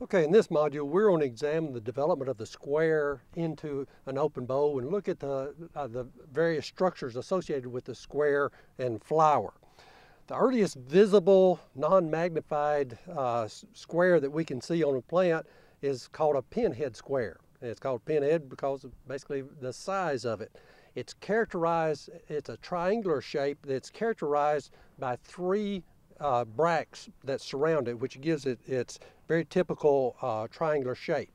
Okay, in this module, we're going to examine the development of the square into an open bowl and look at the various structures associated with the square and flower. The earliest visible, non-magnified square that we can see on a plant is called a pinhead square. And it's called pinhead because of basically the size of it. It's a triangular shape that's characterized by three bracts that surround it, which gives it its very typical triangular shape.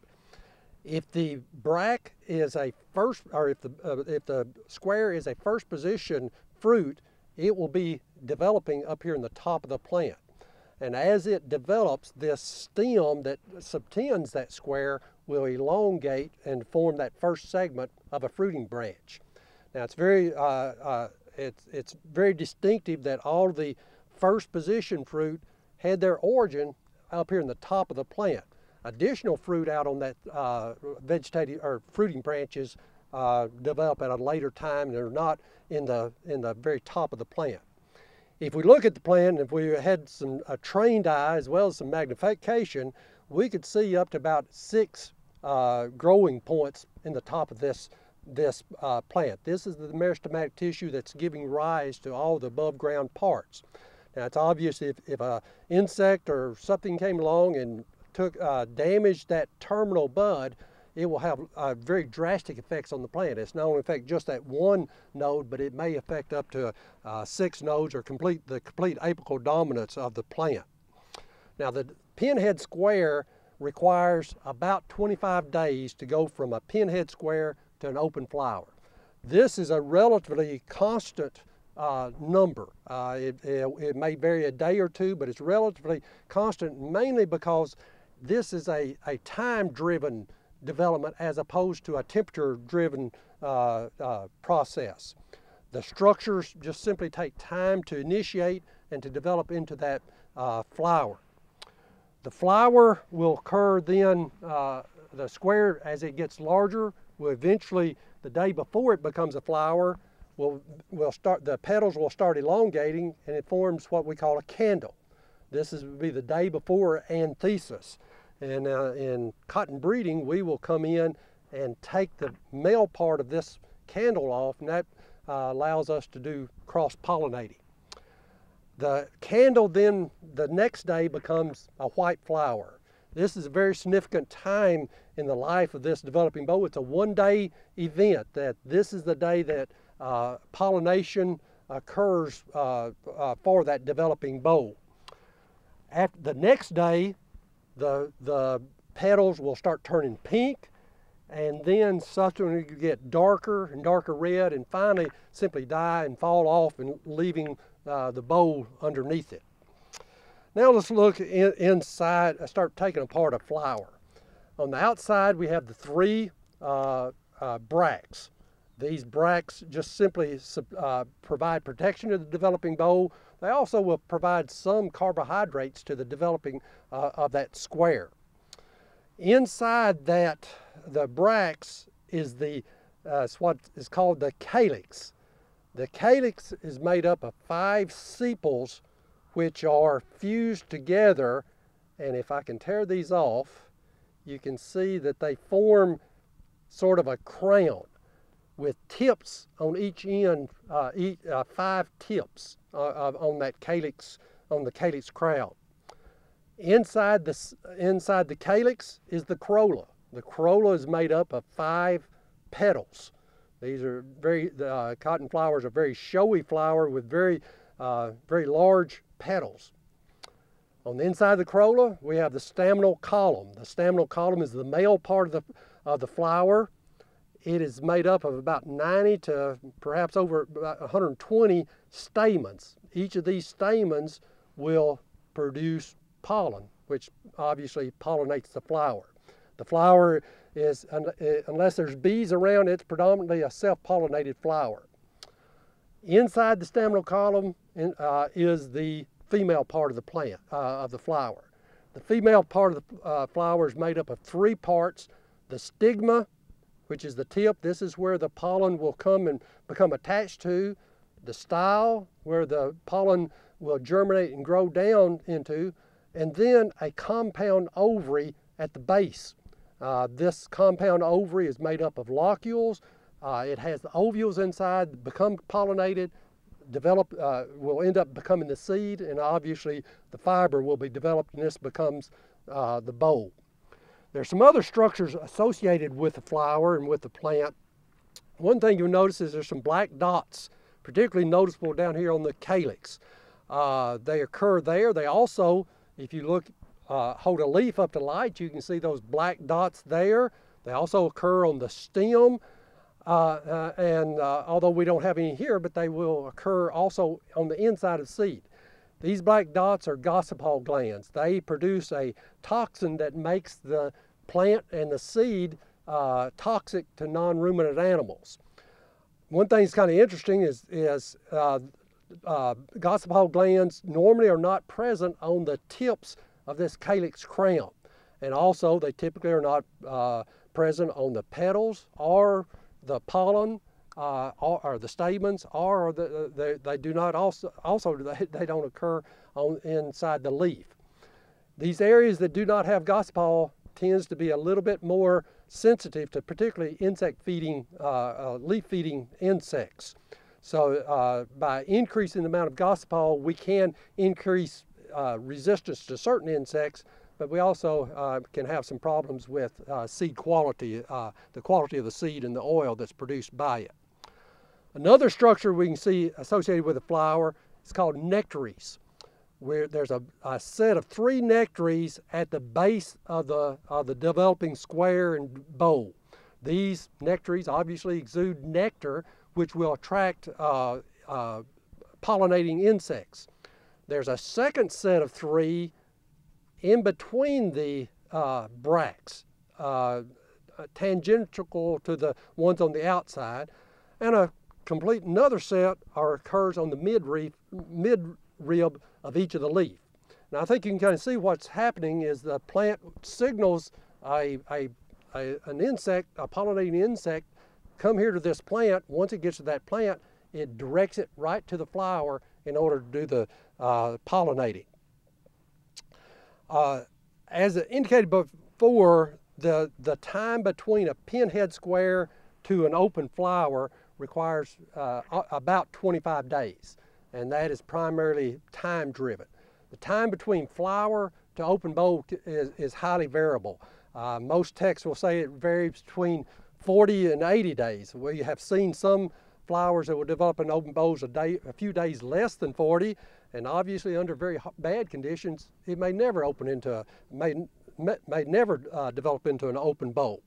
If the bract is a first, or if the square is a first position fruit, it will be developing up here in the top of the plant. And as it develops, this stem that subtends that square will elongate and form that first segment of a fruiting branch. Now it's very distinctive that all of the first position fruit had their origin up here in the top of the plant. Additional fruit out on that vegetative or fruiting branches develop at a later time, and they're not in the very top of the plant. If we look at the plant, and if we had a trained eye as well as some magnification, we could see up to about 6 growing points in the top of this plant. This is the meristematic tissue that's giving rise to all the above ground parts. Now it's obvious if an insect or something came along and damaged that terminal bud, it will have very drastic effects on the plant. It's not only affect just that one node, but it may affect up to 6 nodes or the complete apical dominance of the plant. Now the pinhead square requires about 25 days to go from a pinhead square to an open flower. This is a relatively constant number. It may vary a day or two, but it's relatively constant, mainly because this is a time-driven development as opposed to a temperature-driven process. The structures just simply take time to initiate and to develop into that flower. The flower will occur then, the square as it gets larger will eventually, the day before it becomes a flower, the petals will start elongating and it forms what we call a candle. This would be the day before anthesis. And in cotton breeding, we will come in and take the male part of this candle off, and that allows us to do cross-pollinating. The candle then, the next day, becomes a white flower. This is a very significant time in the life of this developing bowl. It's a one-day event. That this is the day that pollination occurs for that developing bowl. After the next day, the petals will start turning pink, and then subsequently get darker and darker red, and finally simply die and fall off, and leaving the bowl underneath it. Now let's look inside, start taking apart a flower. On the outside, we have the 3 bracts. These bracts just simply provide protection to the developing bowl. They also will provide some carbohydrates to the developing of that square. Inside that, the bracts is what is called the calyx. The calyx is made up of 5 sepals which are fused together, and if I can tear these off, you can see that they form sort of a crown with tips on each end, 5 tips on that calyx, on the calyx crown. Inside the calyx is the corolla. The corolla is made up of 5 petals. These are cotton flowers are very showy flower with very large petals. On the inside of the corolla, we have the staminal column. The staminal column is the male part of the flower. It is made up of about 90 to perhaps over 120 stamens. Each of these stamens will produce pollen, which obviously pollinates the flower. The flower is, unless there's bees around, it's predominantly a self-pollinated flower. Inside the staminal column is the female part of the plant, of the flower. The female part of the flower is made up of 3 parts: the stigma, which is the tip. This is where the pollen will come and become attached to. The style, where the pollen will germinate and grow down into, and then a compound ovary at the base. This compound ovary is made up of locules. It has the ovules inside, become pollinated, will end up becoming the seed, and obviously the fiber will be developed, and this becomes the bulb. There's some other structures associated with the flower and with the plant. One thing you'll notice is there's some black dots, particularly noticeable down here on the calyx. They occur there. They also, if you look, hold a leaf up to light, you can see those black dots there. They also occur on the stem, although we don't have any here, but they will occur also on the inside of seed. These black dots are gossypal glands. They produce a toxin that makes the plant and the seed toxic to non-ruminant animals. One thing that's kind of interesting is gossypal glands normally are not present on the tips of this calyx crown, and also they typically are not present on the petals or the pollen or the stamens, or they do not they don't occur inside the leaf. These areas that do not have gossypal tends to be a little bit more sensitive to particularly insect feeding, leaf feeding insects. So by increasing the amount of gossypal, we can increase resistance to certain insects, but we also can have some problems with seed quality, the quality of the seed and the oil that's produced by it. Another structure we can see associated with the flower is called nectaries, where there's a set of 3 nectaries at the base of the developing square and bowl. These nectaries obviously exude nectar, which will attract pollinating insects. There's a second set of 3 in between the bracts, tangential to the ones on the outside, and a complete another set occurs on the mid-rib of each of the leaf. Now I think you can kind of see what's happening is the plant signals an insect, a pollinating insect, come here to this plant. Once it gets to that plant, it directs it right to the flower in order to do the pollinating. As indicated before, the time between a pinhead square to an open flower requires about 25 days, and that is primarily time driven. The time between flower to open bowl is highly variable. Most texts will say it varies between 40 and 80 days. We have seen some flowers that will develop in open bowls a few days less than 40, and obviously under very bad conditions, it may never develop into an open bowl.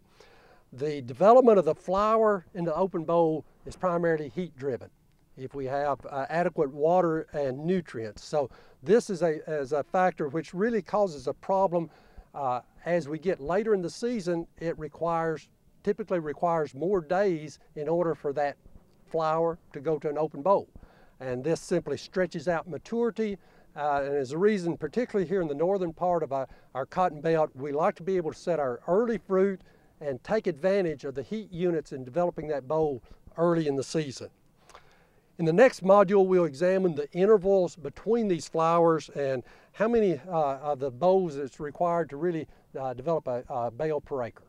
The development of the flower in the open bowl is primarily heat driven, if we have adequate water and nutrients. So this is a factor which really causes a problem as we get later in the season. It typically requires more days in order for that flower to go to an open bowl. And this simply stretches out maturity, and is a reason, particularly here in the northern part of our cotton belt, we like to be able to set our early fruit and take advantage of the heat units in developing that bowl early in the season. In the next module, we'll examine the intervals between these flowers and how many of the bowls it's required to really develop a bale per acre.